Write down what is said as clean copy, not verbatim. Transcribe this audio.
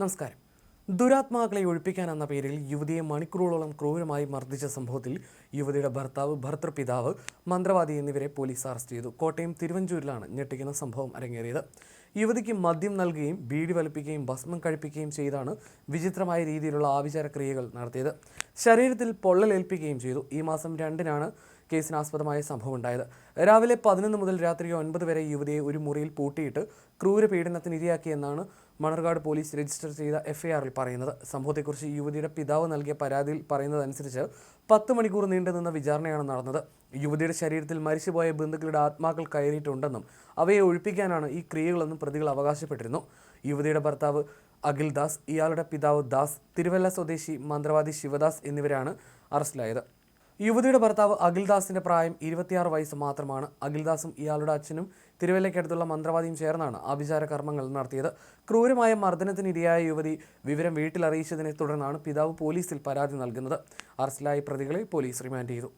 നമസ്കാരം. ദുരാത്മാക്കളെ ഒഴിപ്പിക്കാനെന്ന പേരിൽ യുവതിയെ മണിക്കൂറുകളോളം ക്രൂരമായി മർദ്ദിച്ച സംഭവത്തിൽ യുവതിയുടെ ഭർത്താവ്, ഭർതൃപിതാവ്, മന്ത്രവാദി എന്നിവരെ പോലീസ് അറസ്റ്റ് ചെയ്തു. കോട്ടയം തിരുവഞ്ചൂരിലാണ് ഞെട്ടിക്കുന്ന സംഭവം അരങ്ങേറിയത്. യുവതിക്ക് മദ്യം നൽകുകയും ബീഡി വലിപ്പിക്കുകയും ഭസ്മം കഴിപ്പിക്കുകയും ചെയ്താണ് വിചിത്രമായ രീതിയിലുള്ള ആഭിചാര ക്രിയകൾ നടത്തിയത്. ശരീരത്തിൽ പൊള്ളലേൽപ്പിക്കുകയും ചെയ്തു. ഈ മാസം 2-നാണ് കേസിനാസ്പദമായ സംഭവം ഉണ്ടായത്. രാവിലെ 11 മുതൽ രാത്രി 9 വരെ യുവതിയെ ഒരു മുറിയിൽ പൂട്ടിയിട്ട് ക്രൂരപീഡനത്തിന് ഇരയാക്കിയെന്നാണ് മണർകാട് പോലീസ് രജിസ്റ്റർ ചെയ്ത എഫ്ഐആറിൽ പറയുന്നത്. സംഭവത്തെക്കുറിച്ച് യുവതിയുടെ പിതാവ് നൽകിയ പരാതിയിൽ പറയുന്നതനുസരിച്ച് 10 മണിക്കൂർ നീണ്ടുനിന്ന വിചാരണയാണ് നടന്നത്. യുവതിയുടെ ശരീരത്തിൽ മരിച്ചുപോയ ബന്ധുക്കളുടെ ആത്മാക്കൾ കയറിയിട്ടുണ്ടെന്നും അവയെ ഒഴിപ്പിക്കാനാണ് ഈ ക്രിയകളെന്നും പ്രതികൾ അവകാശപ്പെട്ടിരുന്നു. യുവതിയുടെ ഭർത്താവ് അഖിൽ ദാസ്, ഇയാളുടെ പിതാവ് ദാസ്, തിരുവല്ല സ്വദേശി മന്ത്രവാദി ശിവദാസ് എന്നിവരാണ് അറസ്റ്റിലായത്. യുവതിയുടെ ഭർത്താവ് അഖിൽദാസിന്റെ പ്രായം 26 വയസ്സ് മാത്രമാണ്. അഖിൽദാസും ഇയാളുടെ അച്ഛനും തിരുവല്ലയ്ക്കടുത്തുള്ള മന്ത്രവാദിയും ചേർന്നാണ് ആഭിചാര കർമ്മങ്ങൾ നടത്തിയത്. ക്രൂരമായ മർദ്ദനത്തിന് ഇരയായ യുവതി വിവരം വീട്ടിൽ അറിയിച്ചതിനെ തുടർന്നാണ് പിതാവ് പോലീസിൽ പരാതി നൽകുന്നത്. അറസ്റ്റിലായ പ്രതികളെ പോലീസ് റിമാൻഡ് ചെയ്തു.